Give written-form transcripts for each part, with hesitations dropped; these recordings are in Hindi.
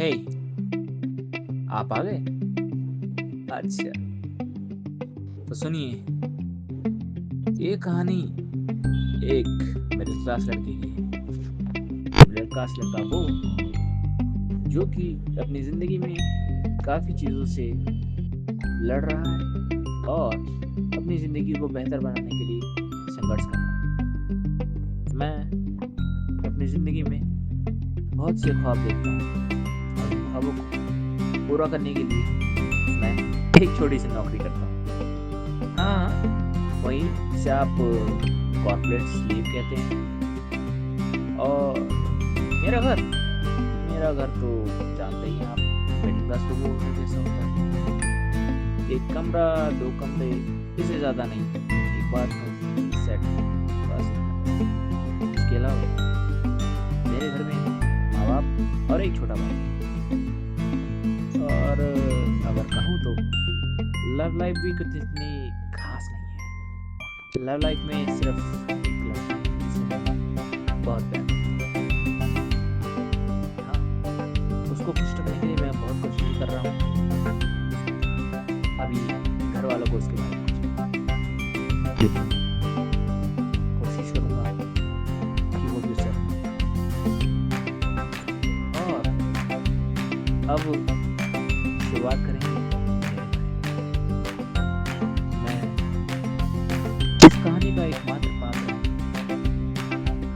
हे, आप आ गए? अच्छा, तो सुनिए, ये कहानी एक मिडिल क्लास लड़के की है। मिडिल क्लास लड़का वो जो कि अपनी जिंदगी में काफी चीजों से लड़ रहा है और अपनी जिंदगी को बेहतर बनाने के लिए संघर्ष कर रहा है। मैं अपनी जिंदगी में बहुत से ख्वाब देखता हूँ और उन ख्वाबों को पूरा करने के लिए मैं एक छोटी सी नौकरी करता हूँ। हाँ, वही जिसे आप कॉर्पोरेट स्लीव कहते हैं। और मेरा घर तो जानते ही हैं आप, मिडिल क्लास लोगों का जैसा होता है। एक कमरा, 2 कमरे, इससे ज़्यादा नहीं, एक बाथरूम सेट बस। इसके अलावा मेरे घर में माँ बाप और एक छोटा भाई। और अगर कहूँ तो लव लाइफ भी कुछ इतनी खास नहीं है। लव लाइफ में सिर्फ एक लड़की जिसे बहुत प्यार उसको खुश रखने के लिए मैं बहुत कोशिश कर रहा हूँ। अभी घर वालों को उसके बारे में कोशिश करूँगा कि वो भी उसे और अब शुरुआत करेंगे। मैं इस कहानी का एकमात्र पात्र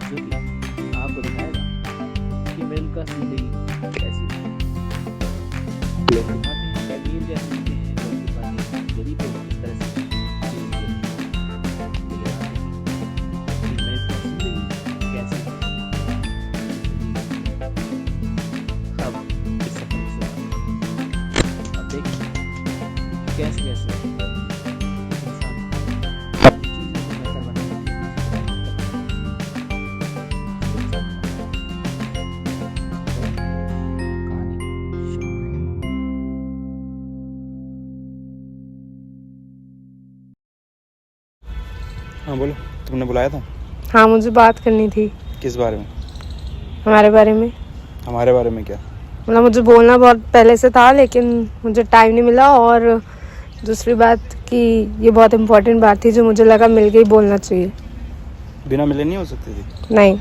जो कि आपको दिखाएगा कि मिडिल क्लास जिंदगी कैसी है। लोग दिखाते हैं अमीर जैसे होते हैं, लोग दिखाते हैं गरीब लोग किस तरह से कैसे अब इस सफर से अब देखिए कैसे इंसान चीजों को बेहतर बनाने हाँ बोलो, तुमने बुलाया था? हाँ, मुझे बात करनी थी। किस बारे में? हमारे बारे में। हमारे बारे में क्या? मतलब मुझे बोलना बहुत पहले से था, लेकिन मुझे टाइम नहीं मिला। और दूसरी बात कि ये बहुत इम्पोर्टेंट बात थी जो मुझे लगा मिल के ही बोलना चाहिए। बिना मिले नहीं हो सकती थी? नहीं।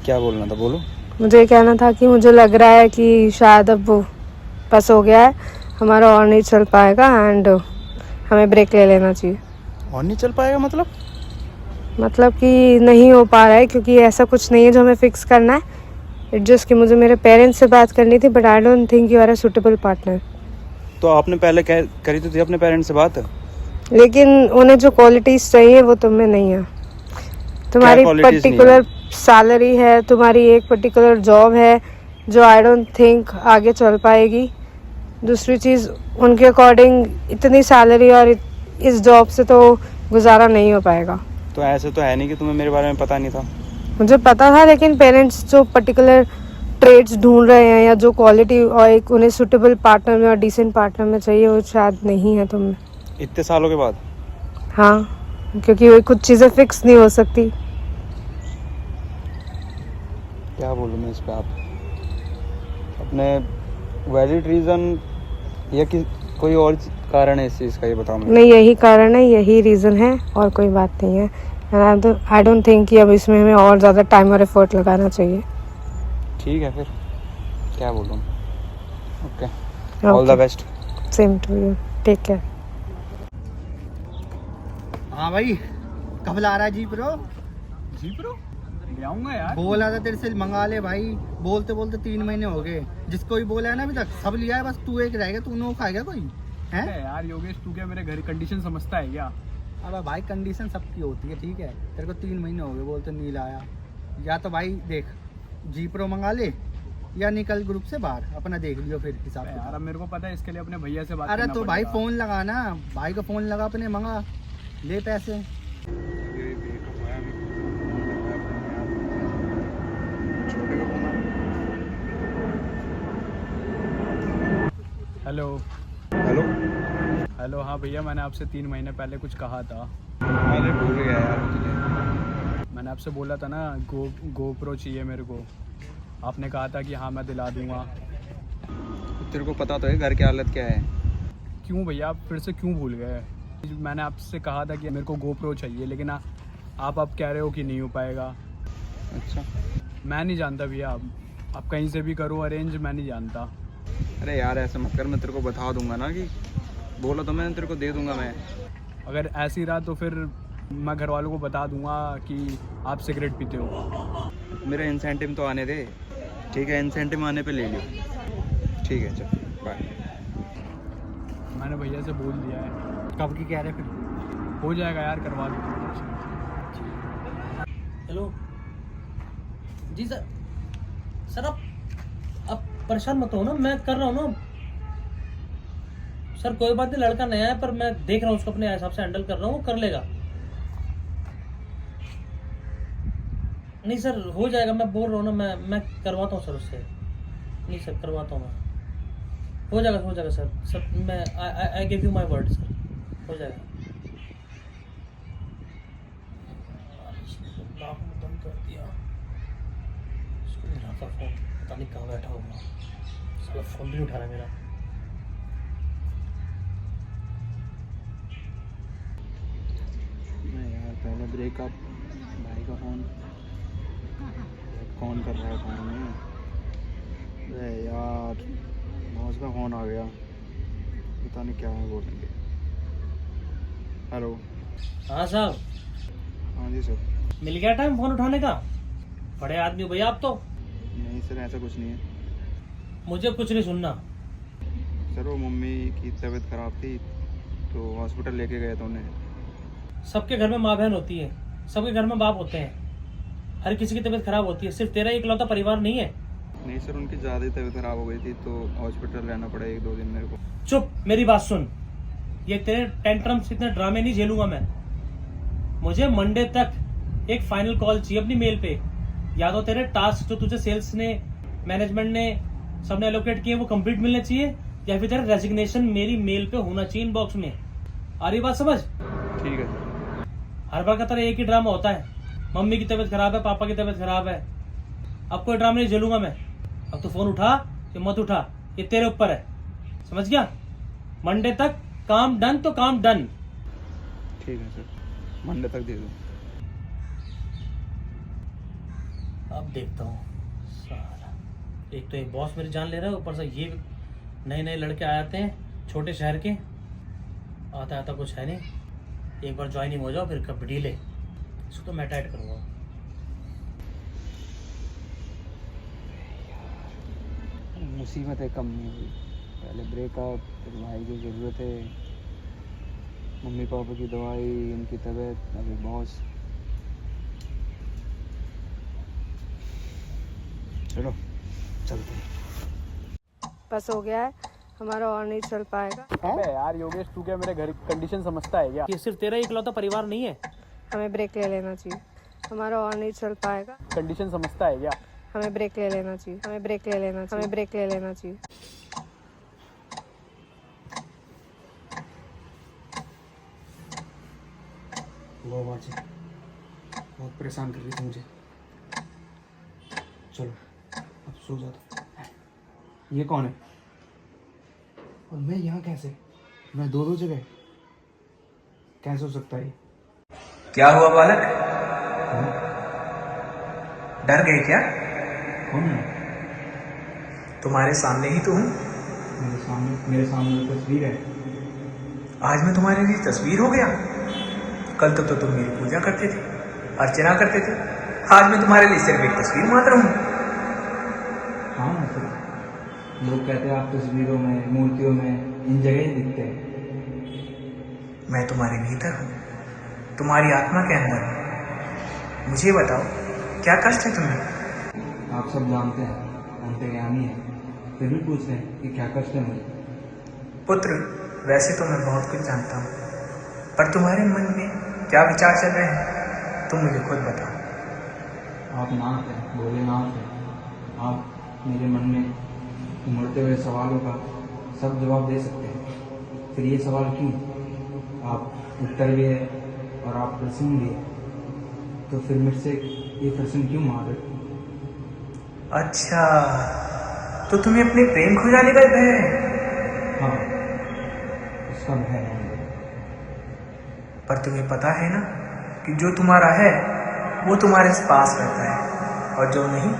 क्या बोलना था, बोलो। मुझे कहना था कि मुझे लग रहा है कि शायद अब बस हो गया है, हमारा और नहीं चल पाएगा एंड हमें ब्रेक ले लेना चाहिए। और नहीं चल पाएगा मतलब कि नहीं हो पा रहा है, क्योंकि ऐसा कुछ नहीं है जो हमें फिक्स करना है। इट जस्ट कि मुझे मेरे पेरेंट्स से बात करनी थी, but I don't think you are a suitable partner. तो आपने पहले करी तो थी अपने पेरेंट्स से बात? लेकिन उन्हें जो क्वालिटीज चाहिए वो तुम में नहीं है। तुम्हारी पर्टिकुलर सैलरी है, तुम्हारी एक पर्टिकुलर जॉब है जो आई डोंट थिंक आगे चल पाएगी। दूसरी चीज़, उनके अकॉर्डिंग इतनी सैलरी और इस जॉब से तो गुजारा नहीं हो पाएगा। तो ऐसे तो है नहीं कि तुम्हें मेरे बारे में पता नहीं था। मुझे पता था, लेकिन पेरेंट्स जो पर्टिकुलर ट्रेड्स ढूंढ रहे हैं या जो क्वालिटी और एक उन्हें सूटेबल पार्टनर में और डिसेंट पार्टनर में चाहिए, वो शायद नहीं है तुम में। इतने सालों के बाद? हाँ, क्योंकि कुछ चीज़ें फिक्स नहीं हो सकती। क्या बोलूँ मैं इस पे? आप अपने वैलिड रीज़न या कि कोई और कारण है इस चीज़ का, ये बताओ मुझे। नहीं, यही कारण है, यही रीज़न है और कोई बात नहीं है। आई डोंट थिंक कि अब इसमें हमें और ज़्यादा टाइम और एफर्ट लगाना चाहिए। ठीक है, फिर क्या बोलूँ। Okay, all the best. Same to you, take care. हाँ भाई, कब ला रहा है जी प्रो? ले आऊंगा यार। बोला था तेरे से मंगा ले भाई, बोलते बोलते 3 महीने हो गए। जिसको भी बोला है ना अभी तक सब लिया है, बस तू एक रह गया। तू नो खाएगा कोई है यार योगेश, तू क्या मेरे घर कंडीशन समझता है क्या? अब भाई कंडीशन सबकी होती है, ठीक है। तेरे को 3 महीने हो गए बोलते नहीं लाया। या तो भाई देख, जी प्रो मंगा ले या निकल ग्रुप से बाहर, अपना देख लियो फिर हिसाब से। यार अब मेरे को पता है, इसके लिए अपने भैया से बात अरे करना तो भाई पड़ेगा। फोन लगाना, भाई का फोन लगा, अपने मंगा ले पैसे। Hello hello. हेलो, हाँ भैया, मैंने आपसे 3 महीने पहले कुछ कहा था। अरे भूल गया यार तुझे। मैंने आपसे बोला था ना, GoPro चाहिए मेरे को। आपने कहा था कि हाँ मैं दिला दूंगा। तेरे को पता तो है घर की हालत क्या है। क्यों भैया, आप फिर से क्यों भूल गए? मैंने आपसे कहा था कि मेरे को GoPro चाहिए, लेकिन आप अब कह रहे हो कि नहीं हो पाएगा। अच्छा, मैं नहीं जानता भैया, आप कहीं से भी करो अरेंज, मैं नहीं जानता। अरे यार ऐसा मत कर, मैं तेरे को बता दूंगा ना कि बोला तो मैंने तेरे को दे दूंगा मैं। अगर ऐसी रहा तो फिर मैं घर वालों को बता दूंगा कि आप सिगरेट पीते हो। मेरा इंसेंटिव तो आने दे, ठीक है? इंसेंटिव आने पे ले लियो, ठीक है? चल बाय। मैंने भैया से बोल दिया है। कब की कह रहे फिर? हो जाएगा यार, करवा दो। हेलो जी सर। सर आप परेशान मत हो ना, मैं कर रहा हूँ ना सर। कोई बात नहीं, लड़का नया है पर मैं देख रहा हूँ उसको, अपने हिसाब से हैंडल कर रहा हूँ, कर लेगा। नहीं सर हो जाएगा, मैं बोल रहा हूँ ना, मैं करवाता हूँ सर उससे। नहीं सर करवाता हूँ मैं, हो जाएगा सर। सर मैं I give you my word sir, हो जाएगा। नाक में दम कर दिया, इसको नहीं उठाता फोन, पता नहीं कहाँ बैठा होगा, साला फोन भी नहीं उठा रहा मेरा। नहीं यार, पहले ब्रेकअप, भाई का फ़ोन कौन कर रहा है फ़ोन में? अरे यार बॉस का फ़ोन आ गया, पता नहीं क्या है बोलेंगे। हेलो। हाँ साहब। हाँ जी सर। मिल गया टाइम फोन उठाने का? बड़े आदमी हो भैया आप तो। नहीं सर ऐसा कुछ नहीं है मुझे कुछ नहीं सुनना। सर। वो मम्मी की तबीयत ख़राब थी तो हॉस्पिटल लेके गए थे उन्हें। सबके घर में माँ बहन होती है, सबके घर में बाप होते हैं, हर किसी की तबीयत खराब होती है, सिर्फ तेरा इकलौता परिवार नहीं है। नहीं सर, उनकी ज़्यादा ही तबीयत ख़राब हो गई थी तो हॉस्पिटल रहना पड़ा 1-2 दिन मेरे को। चुप, मेरी बात सुन। ये तेरे टेंट्रम्स, इतने ड्रामे नहीं झेलूंगा मैं। मुझे मंडे तक एक फाइनल कॉल चाहिए अपनी मेल पे। या तो तेरे टास्क जो तुझे सेल्स ने, मैनेजमेंट ने, सबने एलोकेट किए वो कंप्लीट मिलने चाहिए, या फिर तेरा रेजिग्नेशन मेरी मेल पे होना चाहिए इनबॉक्स में। आ रही बात समझ? ठीक है सर। हर बार का तरह एक ही ड्रामा होता है, मम्मी की तबीयत खराब है, पापा की तबीयत खराब है। अब कोई ड्रामा नहीं झेलूंगा मैं। अब तो फोन उठा या मत उठा, ये तेरे ऊपर है, समझ गया? मंडे तक काम डन तो काम डन। ठीक है सर, मंडे तक दे दो। अब देखता हूँ साला, एक तो एक बॉस मेरी जान ले रहा है, ऊपर से ये नए नए लड़के आ जाते हैं छोटे शहर के, आता आता कुछ है नहीं। एक बार ज्वाइनिंग हो जाओ फिर कब डीले, इसको तो मैं टाइट करूँगा। मुसीबतें कम नहीं हुई, पहले ब्रेकअप, फिर भाई की ज़रूरतें, मम्मी पापा की दवाई, उनकी तबीयत, अभी बॉस। चलो चलते हैं। बस हो गया है हमारा, और नहीं चल पाएगा। अबे यार योगेश, तू क्या मेरे घर की कंडीशन समझता है क्या? ये सिर्फ तेरा इकलौता परिवार नहीं है। हमें ब्रेक ले लेना चाहिए, हमारा और नहीं चल पाएगा। कंडीशन समझता है क्या? हमें ब्रेक ले लेना चाहिए, हमें ब्रेक ले लेना चाहिए, हमें ब्रेक ले लेना चाहिए। वो आवाज़ बहुत परेशान कर रही थी मुझे। चलो अब सो जाता। ये कौन है और मैं यहाँ कैसे? मैं दो जगह कैसे हो सकता है? क्या हुआ बालक, डर गए क्या? कौन है? तुम्हारे सामने ही तो हूँ। मेरे सामने तस्वीर है। आज मैं तुम्हारे लिए तस्वीर हो गया? कल तक तो तुम मेरी पूजा करते थे, अर्चना करते थे, आज मैं तुम्हारे लिए सिर्फ एक तस्वीर मात्र हूँ। हाँ मतलब लोग कहते हैं आप तस्वीरों में, मूर्तियों में, इन जगह ही दिखते हैं। मैं तुम्हारे भीतर हूँ, तुम्हारी आत्मा के अंदर हूँ। मुझे बताओ क्या कष्ट है तुम्हें? आप सब जानते हैं, अंतर्यामी है, फिर भी पूछ रहे हैं कि क्या कष्ट है मुझे। पुत्र, वैसे तो मैं बहुत कुछ जानता हूँ, पर तुम्हारे मन में क्या विचार चल रहे हैं तुम मुझे खुद बताओ। आप नाथ हैं, भोलेनाथ हैं। आप मेरे मन में उमड़ते हुए सवालों का सब जवाब दे सकते हैं। फिर ये सवाल क्यों? आप उत्तर भी है और आप प्रश्न भी है, तो फिर मेरे से ये प्रश्न क्यों मार रहे? अच्छा, तो तुम्हें अपने प्रेम खो जाने का भय है? हाँ, उसका भय है मुझे। पर तुम्हें पता है ना कि जो तुम्हारा है वो तुम्हारे पास रहता है और जो नहीं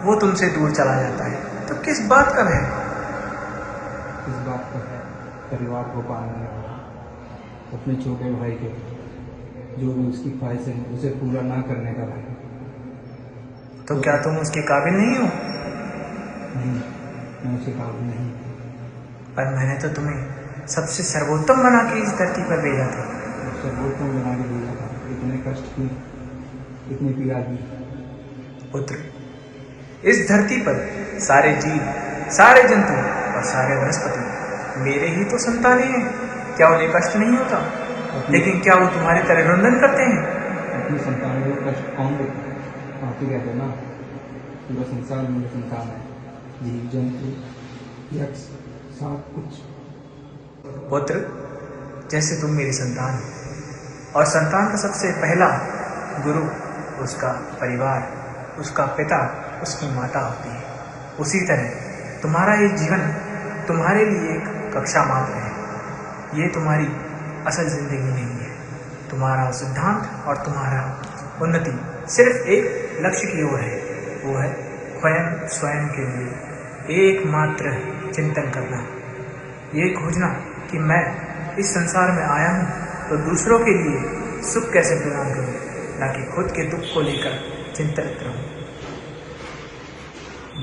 वो तुमसे दूर चला जाता है। तो किस बात का भय? इस बात का है परिवार को पालने वाला, अपने छोटे भाई के जो भी उसकी ख्वाहिश है उसे पूरा ना करने का भय। तो क्या तुम उसके काबिल नहीं हो? नहीं, मैं उसके काबिल नहीं। पर मैंने तो तुम्हें सबसे सर्वोत्तम बना के इस धरती पर भेजा था। सर्वोत्तम बना के दिया था, इतने कष्ट की, इतनी पीड़ा की। पुत्र, इस धरती पर सारे जीव, सारे जंतु और सारे वनस्पति मेरे ही तो संतानें हैं। क्या उन्हें कष्ट नहीं होता? लेकिन क्या वो तुम्हारी तरह रुंदन करते हैं? अपनी संतानों को कष्ट कौन देता है? आप ही कहते ना, पूरा संसार मेरी संतान है, जीव जंतु यक्ष सब कुछ। पुत्र, जैसे तुम मेरी संतान हो और संतान का सबसे पहला गुरु उसका परिवार, उसका पिता, उसकी माता होती है, उसी तरह तुम्हारा ये जीवन तुम्हारे लिए एक कक्षा मात्र है। ये तुम्हारी असल जिंदगी नहीं है। तुम्हारा सिद्धांत और तुम्हारा उन्नति सिर्फ एक लक्ष्य की ओर है, वो है स्वयं के लिए एकमात्र चिंतन करना, ये खोजना कि मैं इस संसार में आया हूँ तो दूसरों के लिए सुख कैसे प्रदान करूँ, ना कि खुद के दुख को लेकर चिंतित रहूँ।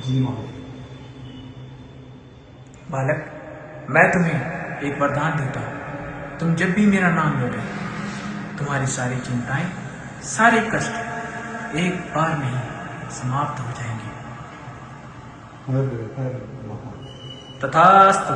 जी माँ। बालक, मैं तुम्हें एक वरदान देता हूँ। तुम जब भी मेरा नाम लोगे, तुम्हारी सारी चिंताएं, सारे कष्ट एक बार में ही समाप्त हो जाएंगे। तथास्तु।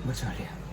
बचा लिया।